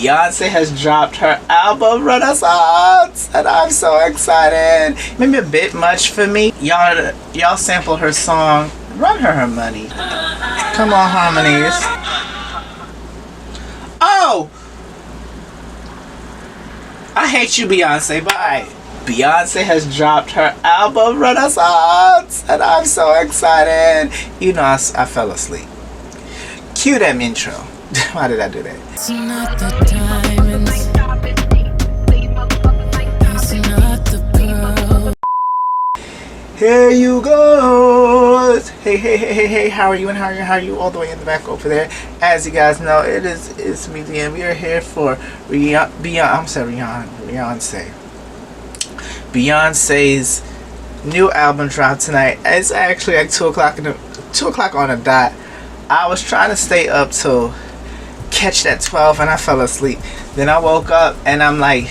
Beyonce has dropped her album Renaissance, and I'm so excited. Maybe a bit much for me. Y'all sample her song. Run her money. Come on, harmonies. Oh! I hate you, Beyonce. Bye. Beyonce has dropped her album Renaissance, and I'm so excited. You know, I fell asleep. Cue that intro. Why did I do that? It's not the diamonds. It's not the pearl. Here you go. Hey, how are you and how are you all the way in the back over there? As you guys know, it's me, and we are here for Beyonce. Beyonce's new album dropped tonight. It's actually like 2 o'clock on the dot. I was trying to stay up till catch that 12 and I fell asleep. Then I woke up and I'm like,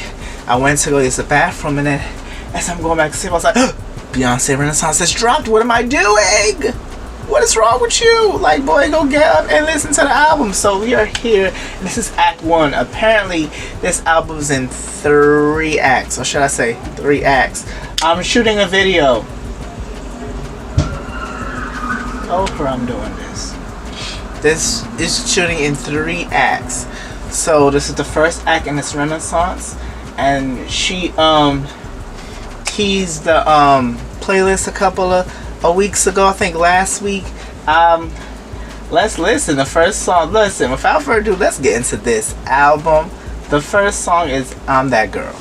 I went to go use the bathroom, and then as I'm going back to sleep, I was like, Beyonce Renaissance has dropped. What am I doing? What is wrong with you? Like, boy, go get up and listen to the album. So we are here. This is Act 1. Apparently, this album's in 3 acts. Or should I say 3 acts? I'm shooting a video. Oh, I'm doing this. This is shooting in 3 acts. So this is the first act in this Renaissance. And she teased the playlist a couple of weeks ago, I think last week. Let's listen. The first song, listen, without further ado, let's get into this album. The first song is I'm That Girl.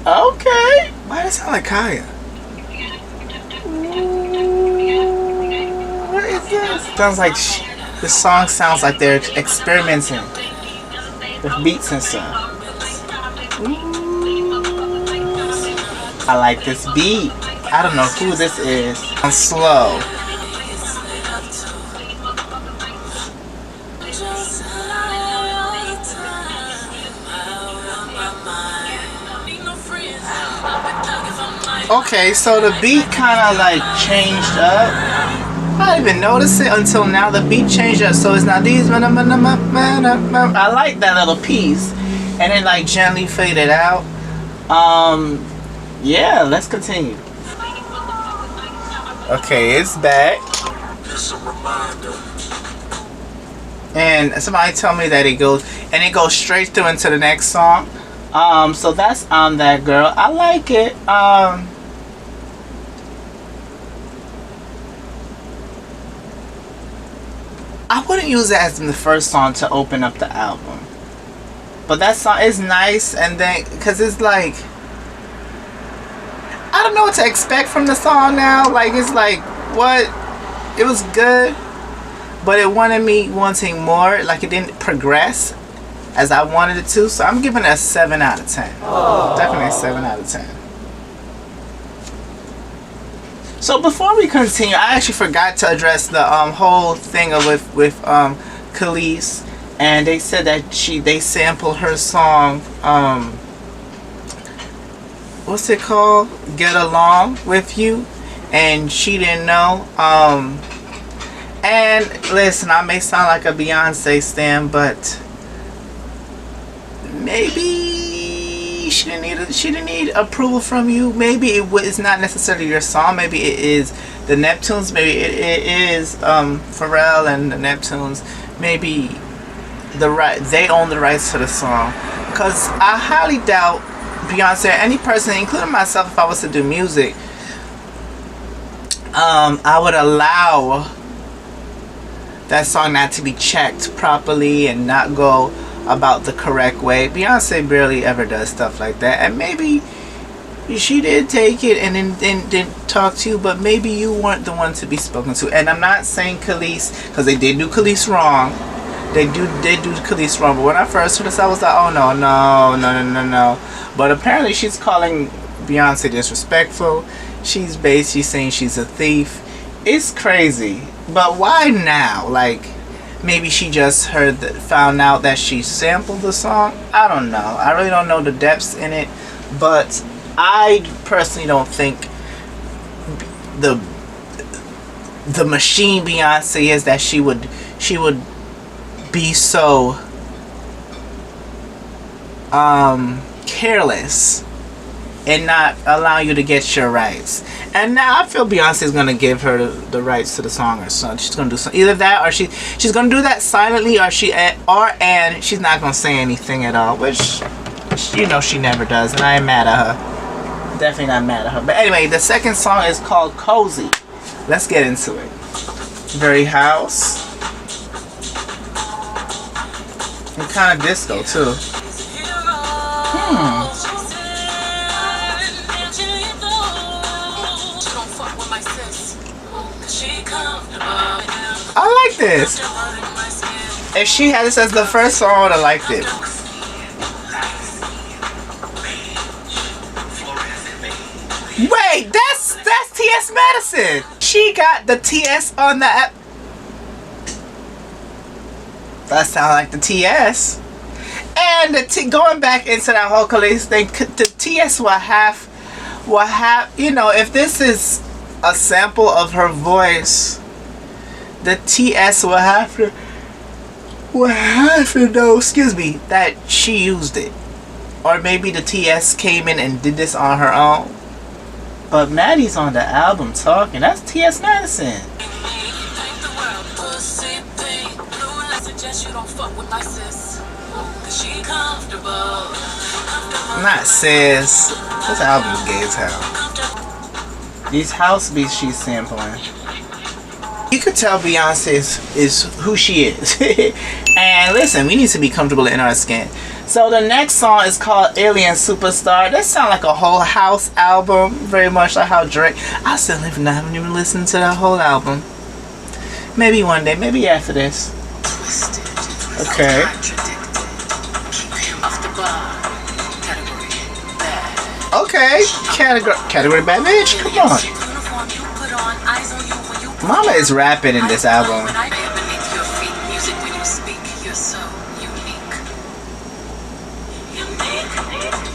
Okay. Why does it sound like Kaya? What is this? Sounds like this song sounds like they're experimenting with beats and stuff. I like this beat. I don't know who this is. I'm slow. Okay, so the beat kind of like changed up. I didn't even notice it until now. The beat changed up, so it's not these. I like that little piece, and it like gently faded out. Yeah, let's continue. Okay, it's back. And somebody told me that it goes straight through into the next song. So that's I'm That Girl. I like it. I wouldn't use it as the first song to open up the album. But that song is nice, and then, because it's like, I don't know what to expect from the song now. Like, it's like, what? It was good, but it wanted me wanting more. Like, it didn't progress as I wanted it to. So I'm giving it a 7 out of 10. Aww. Definitely a 7 out of 10. So before we continue, I actually forgot to address the whole thing with Kelis, and they said that they sampled her song, what's it called? Get Along With You, and she didn't know. And listen, I may sound like a Beyonce stan, but maybe she didn't need approval from you. Maybe it's not necessarily your song. Maybe it is the Neptunes. Maybe it is Pharrell and the Neptunes. Maybe they own the rights to the song. Because I highly doubt Beyonce, any person, including myself, if I was to do music, I would allow that song not to be checked properly and not go about the correct way. Beyonce barely ever does stuff like that, and maybe she did take it and then didn't talk to you, but maybe you weren't the one to be spoken to. And I'm not saying Kelis, because they did do Kelis wrong. They do Kelis wrong, but when I first heard this, I was like, oh no. But apparently she's calling Beyonce disrespectful. She's saying she's a thief. It's crazy. But why now? Like, maybe she just found out that she sampled the song. I don't know. I really don't know the depths in it. But I personally don't think the machine Beyonce is, that she would be so careless and not allow you to get your rights. And now I feel Beyonce is gonna give her the rights to the song or something. She's gonna do something, either that or she's gonna do that silently, or and she's not gonna say anything at all, which you know she never does, and I ain't mad at her. Definitely not mad at her. But anyway, the second song is called Cozy. Let's get into it. Very house. And kind of disco too. I like this. If she had this as the first song, I would have liked it. Wait, that's T.S. Madison. She got the T.S. on the app. That sounds like the T.S. And going back into that whole Kelis thing, the T.S. will have, you know, if this is a sample of her voice, the T.S. will have to know, excuse me, that she used it. Or maybe the T.S. came in and did this on her own. But Maddie's on the album talking. That's T.S. Madison. Not sis. This album is gay as hell. These house beats she's sampling. You could tell Beyonce is who she is. And listen, we need to be comfortable in our skin. So the next song is called Alien Superstar. That sounds like a whole house album. Very much like how Drake. I still haven't even listened to that whole album. Maybe one day. Maybe after this. Okay. Okay. Category bad bitch. Come on. Mama is rapping in this album.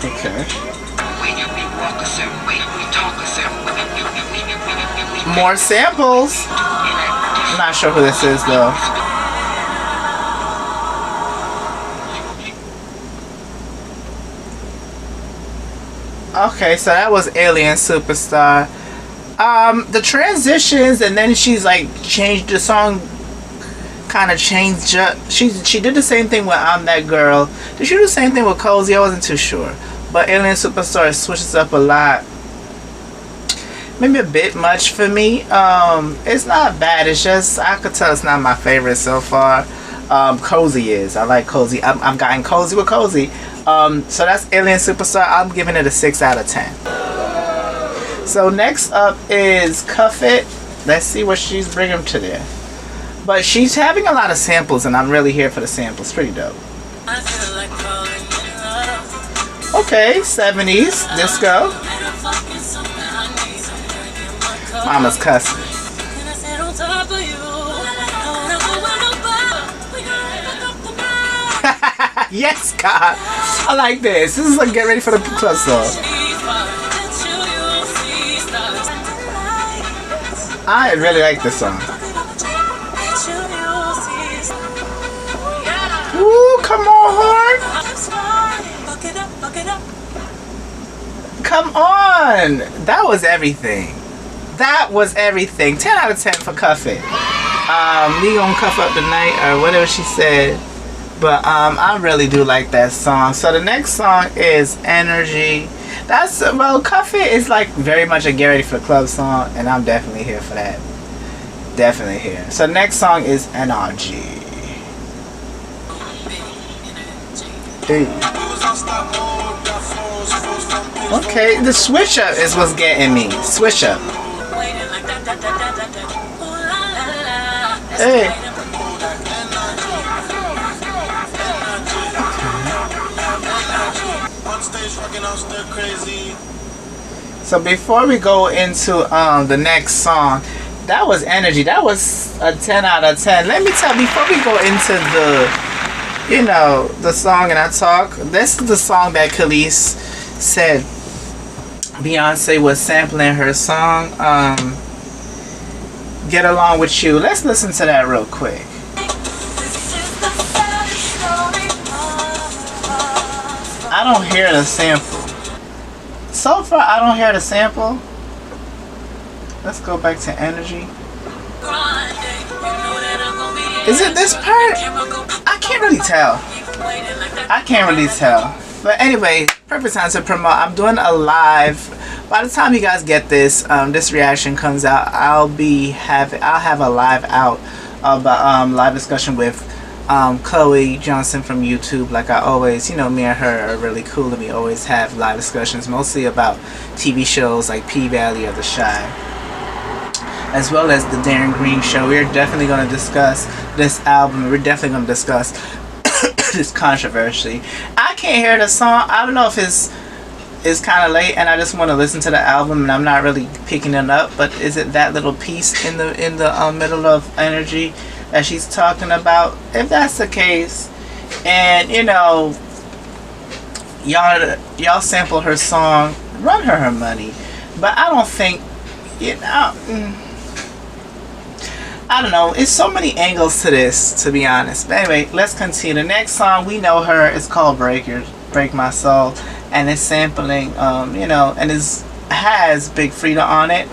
Okay. More samples. I'm not sure who this is though. Okay, so that was Alien Superstar. The transitions, and then she's like changed the song, kind of changed up. She did the same thing with I'm That Girl. Did she do the same thing with Cozy? I wasn't too sure. But Alien Superstar switches up a lot. Maybe a bit much for me. It's not bad. It's just, I could tell it's not my favorite so far. Cozy is. I like Cozy. I'm gotten cozy with Cozy. So that's Alien Superstar. I'm giving it a 6 out of 10. So next up is Cuff It. Let's see what she's bringing to there. But she's having a lot of samples, and I'm really here for the samples. Pretty dope. Okay, 70s disco. Mama's cussing. Yes, God. I like this. This is like get ready for the club song. I really like this song. Ooh, come on, Horn. Come on. That was everything. That was everything. 10 out of 10 for Cuff It. We gonna cuff up the night or whatever she said. But I really do like that song. So the next song is Energy. That's, well, Cuff It is like very much a get ready for the club song, and I'm definitely here for that. Definitely here. So the next song is Energy. Hey. Okay, the switch up is what's getting me. Switch up. Hey. So before we go into the next song, that was Energy. That was a 10 out of 10. Let me tell you, before we go into the, you know, the song and I talk, this is the song that Kelis said Beyonce was sampling her song. Get Along With You. Let's listen to that real quick. I don't hear the sample. So far, I don't hear the sample. Let's go back to Energy. Is it this part? I can't really tell. But anyway, perfect time to promote. I'm doing a live. By the time you guys get this, this reaction comes out, I'll have a live out about live discussion with Chloe Johnson from YouTube. Like I always, you know, me and her are really cool, and we always have live discussions, mostly about TV shows like P-Valley or The Chi, as well as the Darren Green Show. We're definitely going to discuss this album. We're definitely going to discuss this controversy. I can't hear the song. I don't know if it's kind of late and I just want to listen to the album and I'm not really picking it up. But is it that little piece in the middle of Energy that she's talking about? If that's the case, and you know, y'all sample her song, run her money. But I don't think, you know, I don't know. It's so many angles to this, to be honest. But anyway, let's continue. The next song, we know her, is called Break My Soul, and it's sampling, you know, and has Big Freedia on it.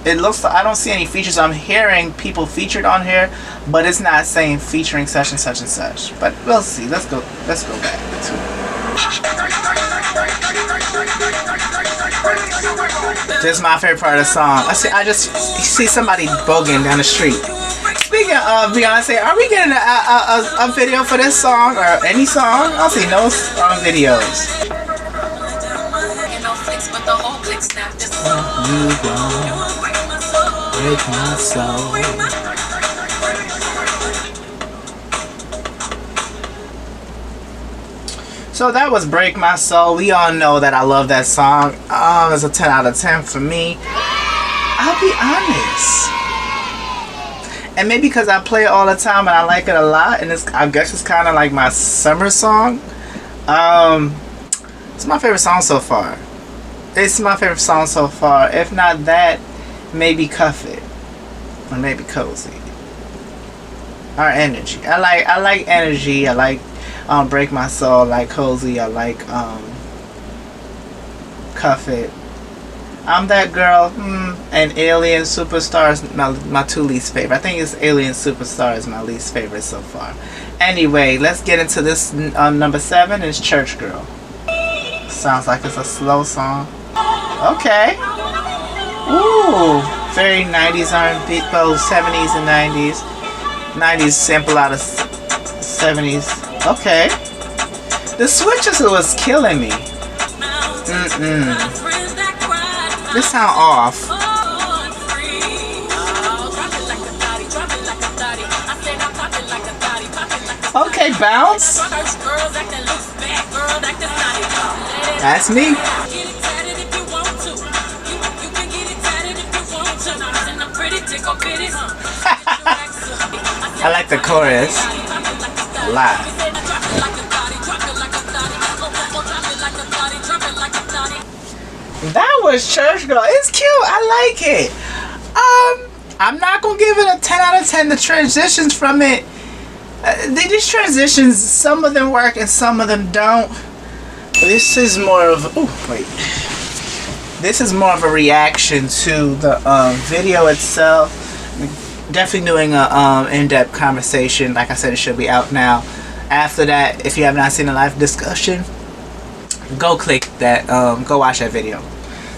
It looks like I don't see any features. I'm hearing people featured on here, but it's not saying featuring such and such and such. But we'll see. Let's go back to it. This is my favorite part of the song. I just see somebody bogging down the street. Speaking of Beyonce, are we getting a video for this song or any song? I see no videos. You break my soul. So that was Break My Soul. We all know that I love that song. It's a 10 out of 10 for me. I'll be honest. And maybe because I play it all the time and I like it a lot, and I guess it's kind of like my summer song. It's my favorite song so far. If not that, maybe Cuff It. Or maybe Cozy. Or Energy. I like Energy. I like Break My Soul. I like Cozy. I like Cuff It. I'm That Girl, and Alien Superstar is my two least favorite. I think it's Alien Superstar is my least favorite so far. Anyway, let's get into this. Number 7 is Church Girl. Sounds like it's a slow song. Okay. Ooh, very 90s R&B, both 70s and 90s. 90s sample out of 70s. Okay. The switches was killing me. This sound off. Okay, bounce. That's me. I like the chorus a lot. That was Church Girl. It's cute. I like it. I'm not gonna give it a 10 out of 10. The transitions from it, these transitions, some of them work and some of them don't. This is more of This is more of a reaction to the video itself. Definitely doing a in-depth conversation. Like I said, it should be out now. After that, if you have not seen a live discussion, go click that, go watch that video.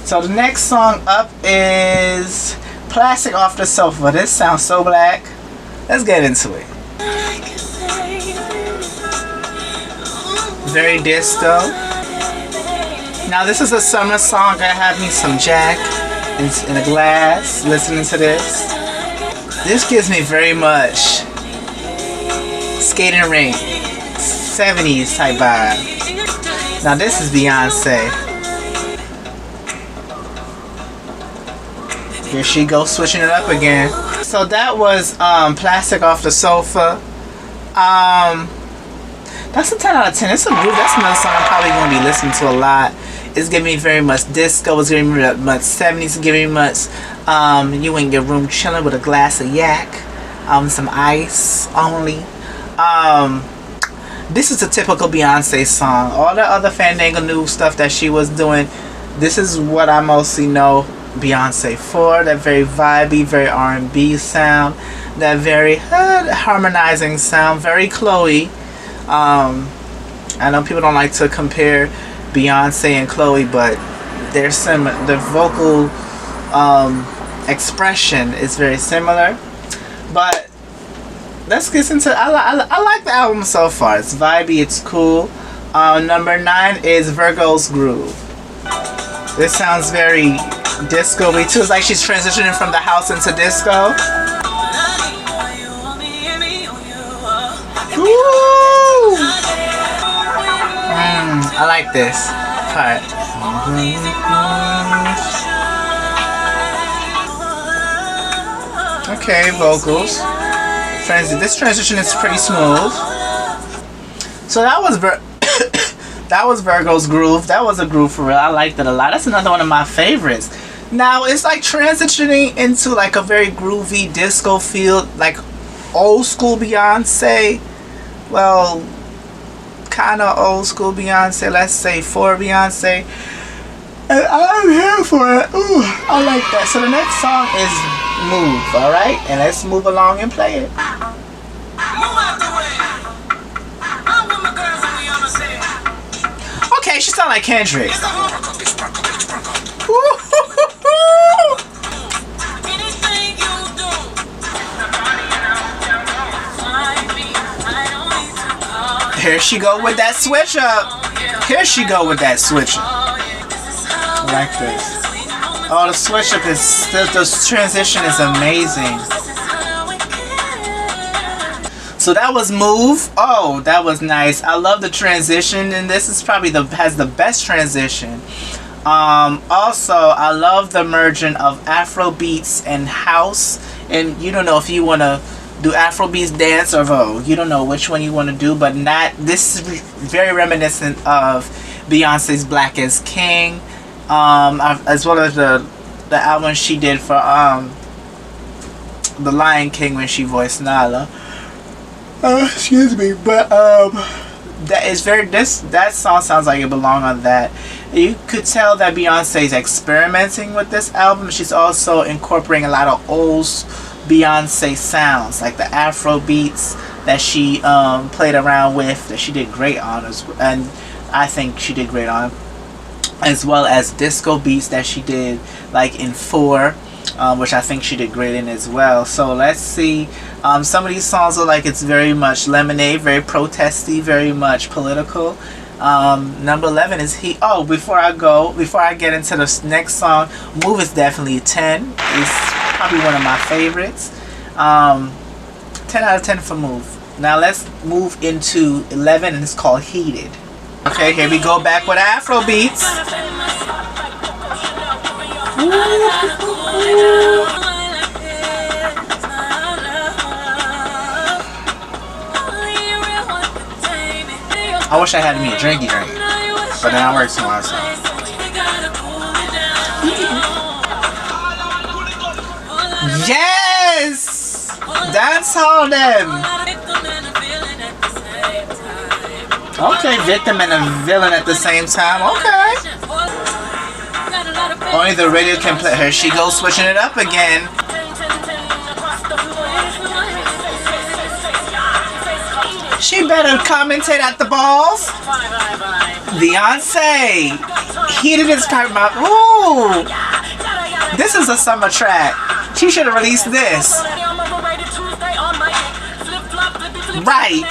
So the next song up is Plastic Off the Sofa. This sounds so black. Let's get into it. Very disco. Now this is a summer song. I have me some Jack in a glass listening to this. This gives me very much skating rink 70s type vibe. Now this is Beyonce. Here she goes, switching it up again. So that was Plastic Off the Sofa. That's a 10 out of 10. It's a groove. That's another song I'm probably going to be listening to a lot. It's giving me very much disco. It's giving me much 70s. It's giving me much You in your room chilling with a glass of yak, some ice only. This is a typical Beyonce song. All the other Fandango new stuff that she was doing, this is what I mostly know Beyonce for. That very vibey, very R&B sound, that very harmonizing sound, very Chloe. I know people don't like to compare Beyonce and Chloe, but they're similar. The vocal expression is very similar. But let's get into I like the album so far. It's vibey, it's cool. Number 9 is Virgo's Groove. This sounds very disco-y too. It's like she's transitioning from the house into disco. Woo! I like this part. Okay, vocals. This transition is pretty smooth. So that was that was Virgo's Groove. That was a groove for real. I liked it a lot. That's another one of my favorites. Now it's like transitioning into like a very groovy disco feel, like old school Beyonce. Well, kind of old school Beyonce. Let's say for Beyonce. And I'm here for it. Ooh, I like that. So the next song is Move, alright? And let's move along and play it. Okay, she sound like Kendrick. Here she go with that switch up. Here she go with that switch up. I like this. Oh, the switch up is, the transition is amazing. So that was Move. Oh, that was nice. I love the transition, and this is probably has the best transition. Also, I love the merging of Afro beats and house. And you don't know if you want to do Afrobeats, dance, or Vogue. You don't know which one you want to do, but this is very reminiscent of Beyonce's Black is King, as well as the album she did for The Lion King when she voiced Nala. Excuse me, but that is very that song sounds like it belonged on that. You could tell that Beyonce is experimenting with this album. She's also incorporating a lot of old Beyonce sounds, like the Afro beats that she played around with, that she did great on, and I think she did great on, as well as disco beats that she did like in 4, which I think she did great in as well. So let's see. Some of these songs are like, it's very much Lemonade, very protesty, very much political. Number 11 is before I get into the next song, Move is definitely a 10. It's probably one of my favorites. 10 out of 10 for Move. Now let's move into 11, and it's called Heated. Okay, here we go back with Afro beats. I wish I had me a drinky drink, but then I work too much. So. Yes! Dance all them. Okay, victim and a villain at the same time. Okay. Only the radio can play. Here she goes, switching it up again. She better commentate at the balls. Beyonce. Heated is part of my. Ooh. This is a summer track. She should have released this. Right.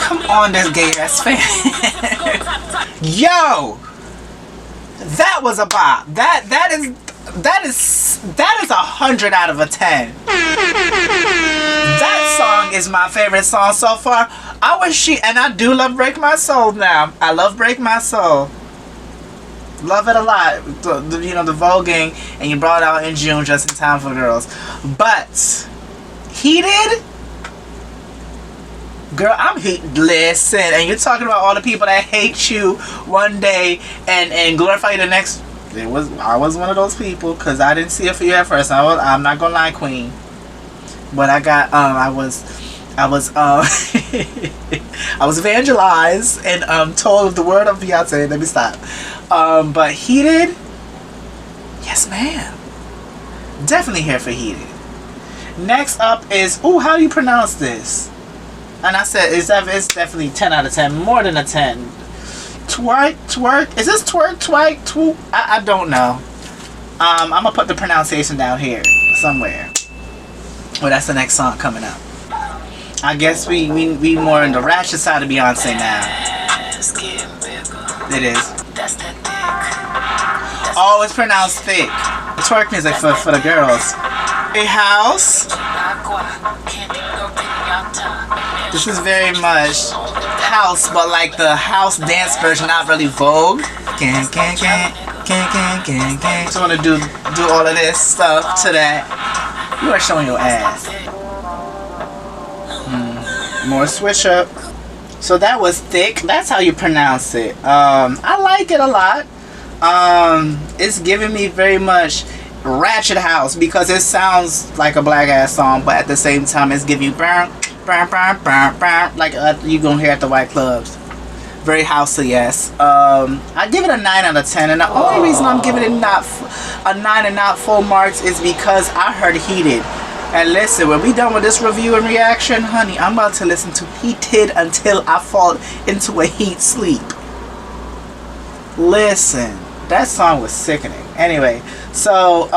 Come on, this gay ass fan. Yo. That was a bop. That is 100 out of a 10. That song is my favorite song so far. I do love Break My Soul now. I love Break My Soul. Love it a lot. The voguing, and you brought it out in June just in time for girls. But Heated, girl, I'm heated. Listen, and you're talking about all the people that hate you one day and glorify you the next. I was one of those people because I didn't see it for you at first. I'm not gonna lie, Queen. But I got I was I was evangelized and told of the word of Beyonce. Let me stop. But Heated, yes ma'am. Definitely here for Heated. Next up is, ooh, how do you pronounce this? And I said it's definitely 10 out of 10, more than a 10. Twerk. Is this twerk? I don't know. I'm gonna put the pronunciation down here somewhere. Well, that's the next song coming up. I guess we more in the ratchet side of Beyonce now. It is. Oh, it's pronounced thick. Twerk music for the girls. A house. This is very much house, but like the house dance version, not really Vogue. Gang. Just wanna do all of this stuff to that. You are showing your ass. More switch up. So that was thick. That's how you pronounce it. I like it a lot. It's giving me very much ratchet house because it sounds like a black ass song, but at the same time it's giving you like you gonna hear at the white clubs. Very housey, yes. I give it a 9 out of 10, and the only reason I'm giving it not a 9 and not full marks is because I heard Heated. And listen, when we done with this review and reaction, honey, I'm about to listen to Heated until I fall into a heat sleep. Listen, that song was sickening. Anyway, so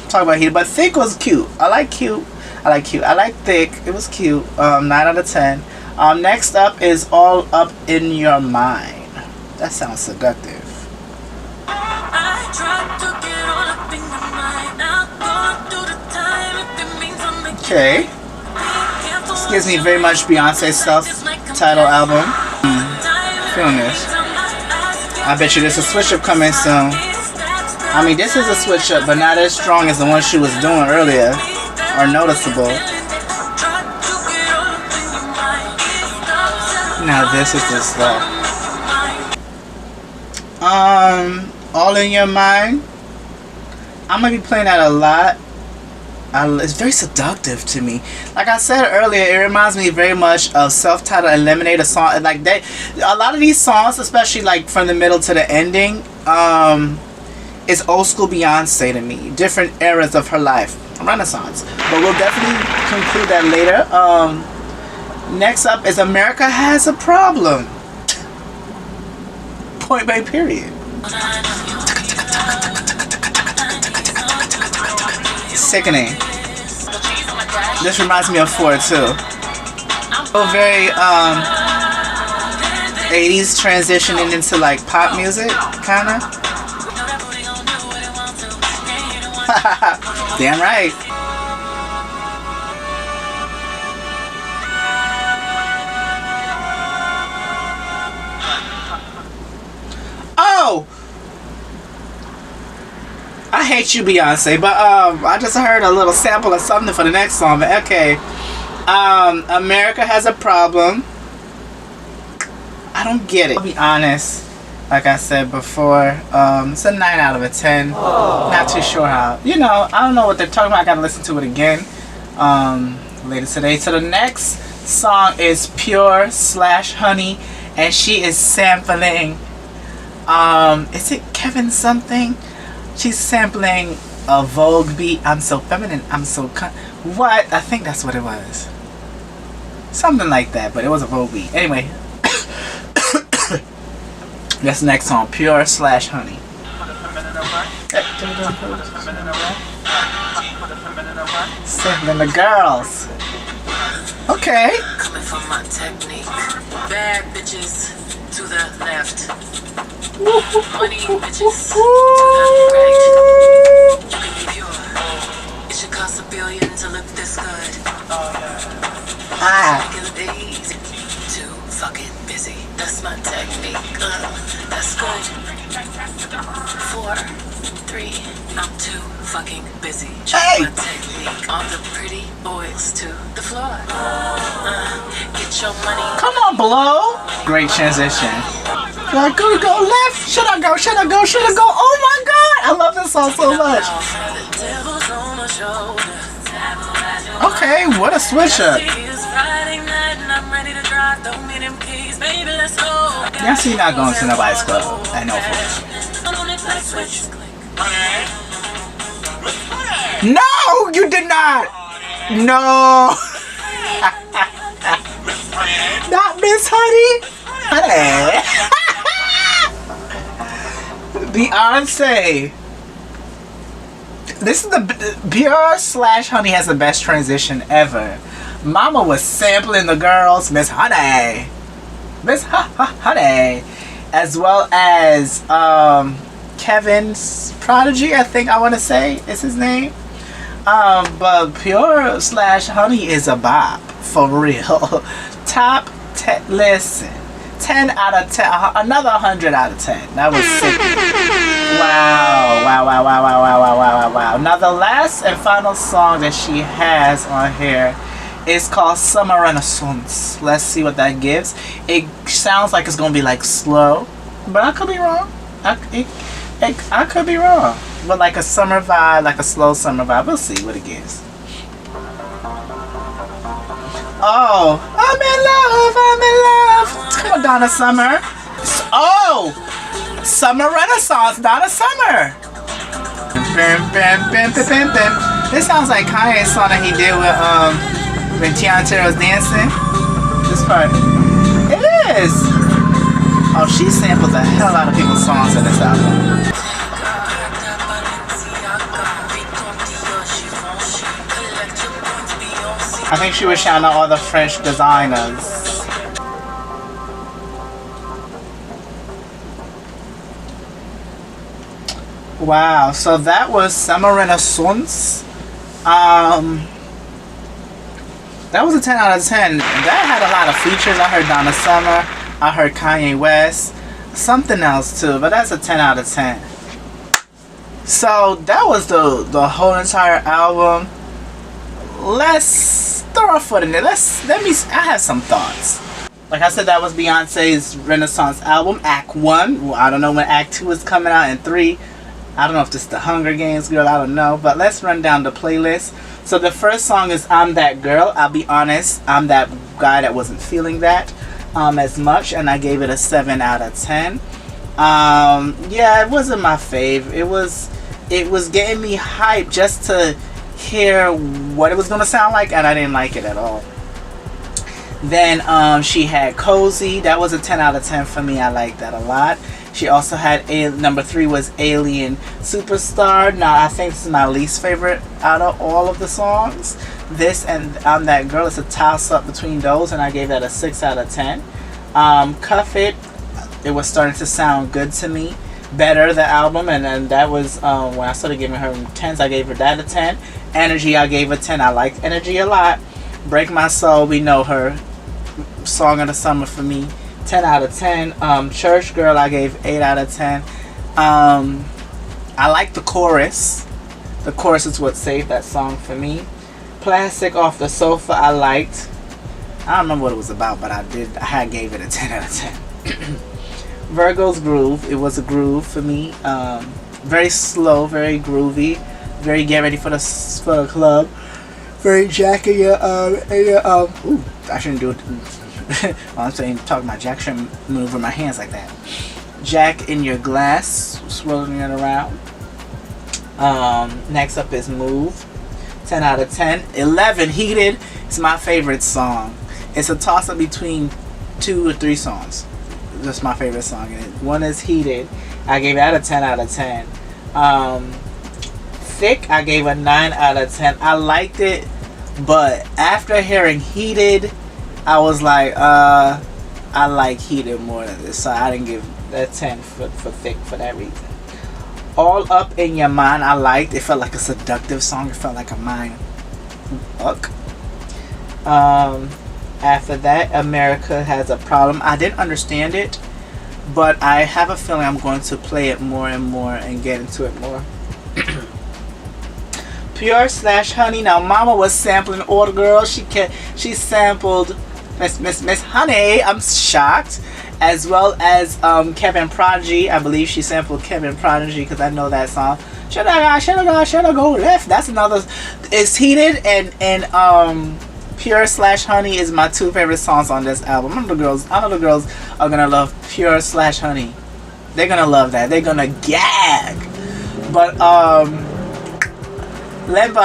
talk about Heated, but Thick was cute. I like cute. I like Thick. It was cute. 9 out of 10. Next up is All Up in Your Mind. That sounds seductive. Okay. This gives me very much Beyonce self-titled album. Feeling this. I bet you there's a switch up coming soon. I mean, this is a switch up, but not as strong as the one she was doing earlier, or noticeable. Now this is the stuff. All in Your Mind. I'm gonna be playing that a lot. It's very seductive to me. Like I said earlier, it reminds me very much of self-titled and Lemonade, a song like that. A lot of these songs, especially like from the middle to the ending, is old school Beyonce to me. Different eras of her life, Renaissance. But we'll definitely conclude that later. Next up is America Has a Problem. Point blank period. Sickening. This reminds me of 4 too. So very 80s transitioning into like pop music, kinda. Damn right. Oh! I hate you, Beyonce, but I just heard a little sample of something for the next song, but okay. America Has a Problem. I don't get it. I'll be honest, like I said before, it's a 9 out of a 10. Aww. Not too sure how. You know, I don't know what they're talking about. I gotta listen to it again later today. So the next song is Pure/Honey, and she is sampling, is it Kevin something? She's sampling a Vogue beat. I'm so feminine. I'm so what? I think that's what it was. Something like that, but it was a Vogue beat. Anyway, that's the next song, Pure/Honey. Sampling the girls. Okay. Coming from my technique. Bad bitches to the left. Money bitches to the right. You can be pure. It should cost $1 billion to look this good. Making days too fucking busy. That's my technique. That's good. 4, 3. I'm too fucking busy. Hey! My technique. All the pretty boys to the floor. Get your money. Come on, Blow. Great transition. Like, go left. Should I go? Should I go? Should I go? Oh my God. I love this song so much. Okay, what a switch up. Yes, you're not going to nobody's club. I know for it. No, you did not. No. Not Miss Honey. Honey. Beyonce. This is the Pure/Honey has the best transition ever. Mama was sampling the girls, Miss Honey. Miss Honey. As well as Kevin's Prodigy, I think I want to say is his name. But Pure/Honey is a bop. For real. Top 10. Listen. 10 out of 10. Another 100 out of 10. That was sick. Wow. Wow. Now the last and final song that she has on here is called Summer Renaissance. Let's see what that gives. It sounds like it's going to be like slow. But I could be wrong. I could be wrong. But like a summer vibe, like a slow summer vibe. We'll see what it gives. Oh, I'm in love. Come on, Donna Summer. Oh, Summer Renaissance, Donna Summer. This sounds like Kanye's song that he did with when Beyonce was dancing. This part. It is. Oh, she sampled the hell out of people's songs in this album. I think she was shouting out all the French designers. Wow, so that was Summer Renaissance. That was a 10 out of 10. That had a lot of features. I heard Donna Summer. I heard Kanye West. Something else too, but that's a 10 out of 10. So that was the whole entire album. Let's throw our foot in it. I have some thoughts. Like I said, that was Beyonce's Renaissance album, Act 1. Well, I don't know when Act 2 is coming out, and 3. I don't know if this is the Hunger Games girl, I don't know. But let's run down the playlist. So the first song is I'm That Girl. I'll be honest, I'm that guy that wasn't feeling that as much, and I gave it a 7 out of 10. Yeah, it wasn't my fave. It was getting me hyped just to hear what it was going to sound like, and I didn't like it at all. Then she had Cozy. That was a 10 out of 10 for me. I liked that a lot. She also had number 3 was Alien Superstar. Now I think this is my least favorite out of all of the songs. This and I'm That Girl, it's a toss up between those, and I gave that a 6 out of 10. Cuff It was starting to sound good to me, better, the album, and then that was when I started giving her 10s. I gave her that a 10. Energy, I gave a 10. I liked Energy a lot. Break My Soul, we know her, song of the summer for me, 10 out of 10. Church Girl, I gave 8 out of 10. I like the chorus. The chorus is what saved that song for me. Plastic Off the Sofa, I liked. I don't remember what it was about, but I gave it a 10 out of 10. Virgo's Groove, it was a groove for me. Very slow, very groovy, very get ready for the club. Very Jack in your ooh, I shouldn't do it. I'm saying, talking about Jack, shouldn't move with my hands like that. Jack in Your Glass, swirling it around. Next up is Move, 10 out of 10. 11, Heated, it's my favorite song. It's a toss up between 2 or 3 songs. That's my favorite song in it. One is Heated. I gave that a 10 out of 10. Thick, I gave a 9 out of 10. I liked it, but after hearing Heated, I was like, I like Heated more than this, so I didn't give that 10 for Thick for that reason. All Up in Your Mind, I liked. It felt like a seductive song. It felt like a mind fuck. After that, America Has a Problem. I didn't understand it, but I have a feeling I'm going to play it more and more and get into it more. Pure/Honey. Now, Mama was sampling all the girls. She sampled Miss Honey. I'm shocked. as well as Kevin Prodigy. I believe she sampled Kevin Prodigy because I know that song. Should I go left? That's another. It's Heated and Pure/Honey is my two favorite songs on this album. I know the girls are gonna love Pure/Honey. They're gonna love that. They're gonna gag. But while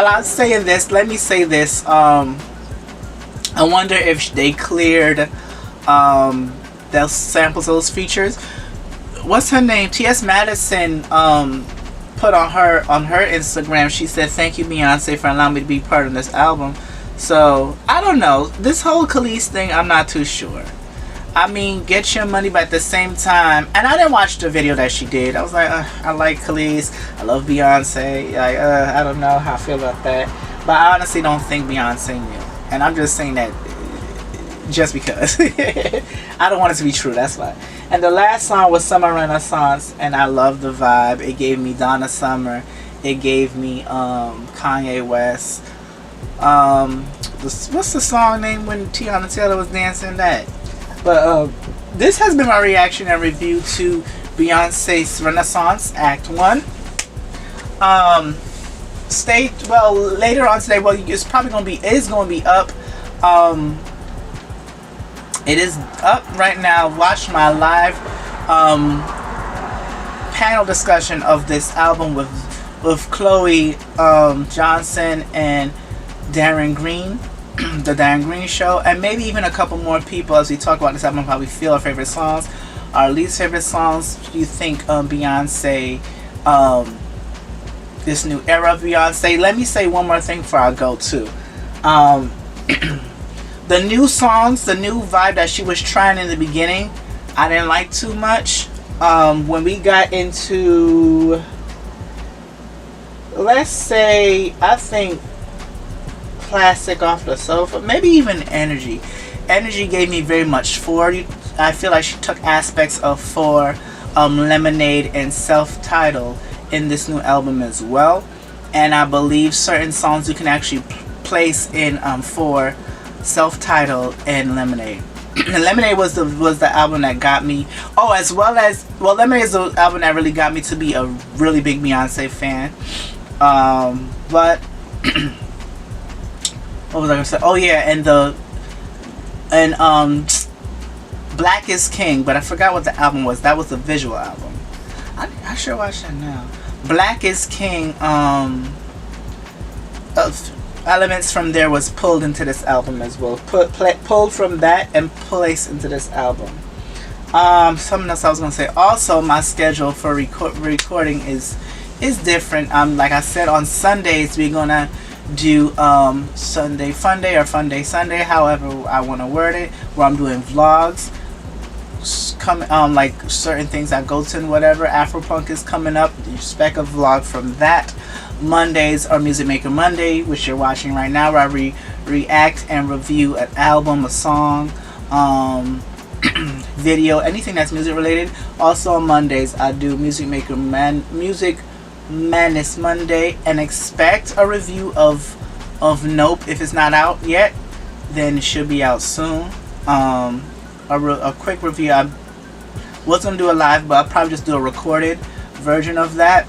I'm saying this, let me say this. I wonder if they cleared those samples, those features. What's her name? T.S. Madison put on her Instagram. She said, "Thank you, Beyonce, for allowing me to be part of this album." So I don't know. This whole Kelis thing, I'm not too sure. I mean, get your money, but at the same time, and I didn't watch the video that she did. I was like, I like Kelis. I love Beyonce. Like, I don't know how I feel about that. But I honestly don't think Beyonce knew. And I'm just saying that just because. I don't want it to be true, that's why. And the last song was Summer Renaissance, and I love the vibe. It gave me Donna Summer. It gave me Kanye West. What's the song name when Tiana Taylor was dancing that? But this has been my reaction and review to Beyonce's Renaissance Act 1. Later on today, it's probably gonna be up. It is up right now. Watch my live panel discussion of this album with Chloe Johnson and Darren Green, the Darren Green Show, and maybe even a couple more people as we talk about this album, how we feel, our favorite songs, our least favorite songs. Do you think Beyonce, this new era of Beyonce? Let me say one more thing before I go too. The new songs, the new vibe that she was trying in the beginning, I didn't like too much. When we got into, let's say, I think Classic Off the Sofa, maybe even Energy. Energy gave me very much I feel like she took aspects of Lemonade and Self-Titled in this new album as well. And I believe certain songs you can actually place in for Self-Titled and Lemonade. Lemonade was the album that got me. Lemonade is the album that really got me to be a really big Beyonce fan. But what was I gonna say? Oh yeah, and Black is King, but I forgot what the album was. That was the visual album. I should watch that now. Black is King. Elements from there was pulled into this album as well. Pulled from that and placed into this album. Something else I was gonna say. Also, my schedule for recording is different. Like I said, on Sundays we're gonna do Sunday Fun Day or Fun Day Sunday, however I want to word it, where I'm doing vlogs. Like certain things I go to and whatever. Afropunk is coming up. Expect a vlog from that. Mondays are Music Maker Monday, which you're watching right now, where I react and review an album, a song, video, anything that's music related. Also on Mondays I do Music Madness Monday, and expect a review of Nope. If it's not out yet, then it should be out soon. A quick review. I was gonna do a live, but I'll probably just do a recorded version of that.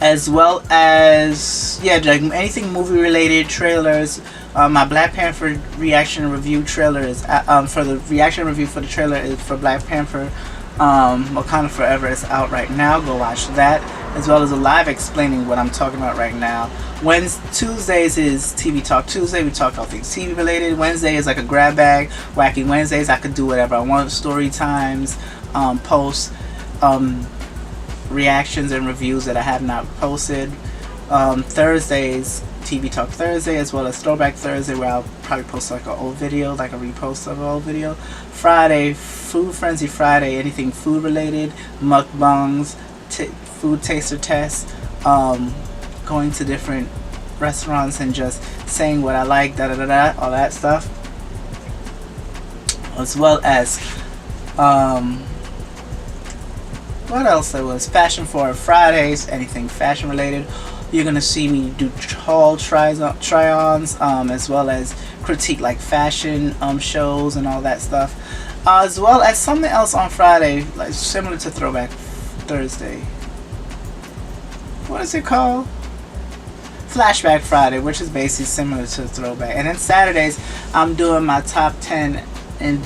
As well as anything movie related, trailers. My Black Panther reaction review trailer is for the reaction review for the trailer is for Black Panther. Wakanda Forever is out right now. Go watch that, as well as a live explaining what I'm talking about right now. Tuesdays is TV Talk Tuesday. We talk all things TV related. Wednesday is like a grab bag. Wacky Wednesdays, I could do whatever I want. Story times, posts, reactions and reviews that I have not posted. Thursdays, TV Talk Thursday, as well as Throwback Thursday, where I'll probably post like an old video, like a repost of an old video. Friday, Food Frenzy Friday, anything food related, mukbangs, food taster tests, going to different restaurants and just saying what I like, all that stuff. As well as what else there was? Fashion Forward Fridays, anything fashion related. You're gonna see me do haul try-ons, as well as critique like fashion shows and all that stuff. as well as something else on Friday, like similar to Throwback Thursday. What is it called? Flashback Friday, which is basically similar to Throwback. And then Saturdays, I'm doing my top 10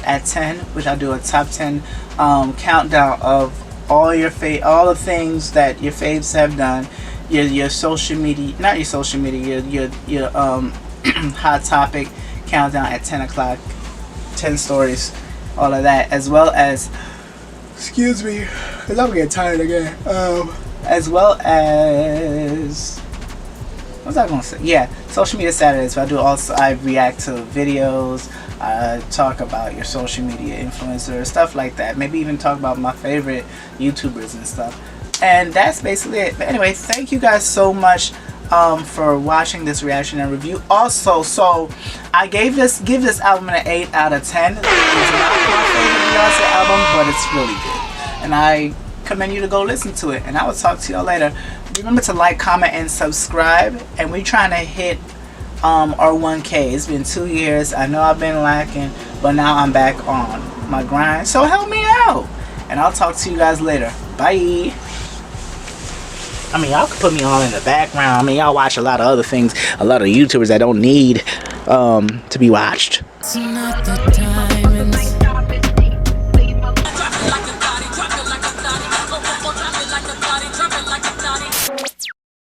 at 10, which I do a top 10 countdown of all the things that your faves have done, your social media, not your social media, your hot topic countdown at 10 o'clock, 10 stories, all of that, as well as, excuse me, because I'm getting tired again, as well as, what was I going to say? Yeah, social media Saturdays. I react to videos, talk about your social media influencers, stuff like that. Maybe even talk about my favorite YouTubers and stuff. And that's basically it. But anyway, thank you guys so much for watching this reaction and review. Also, so I give this album an 8 out of 10. It's not my favorite Beyonce album, but it's really good. And I commend you to go listen to it. And I will talk to y'all later. Remember to like, comment, and subscribe. And we're trying to hit our 1K. It's been 2 years. I know I've been lacking, but now I'm back on my grind. So help me out. And I'll talk to you guys later. Bye. I mean, y'all can put me on in the background. I mean, y'all watch a lot of other things, a lot of YouTubers that don't need to be watched. It's not the time.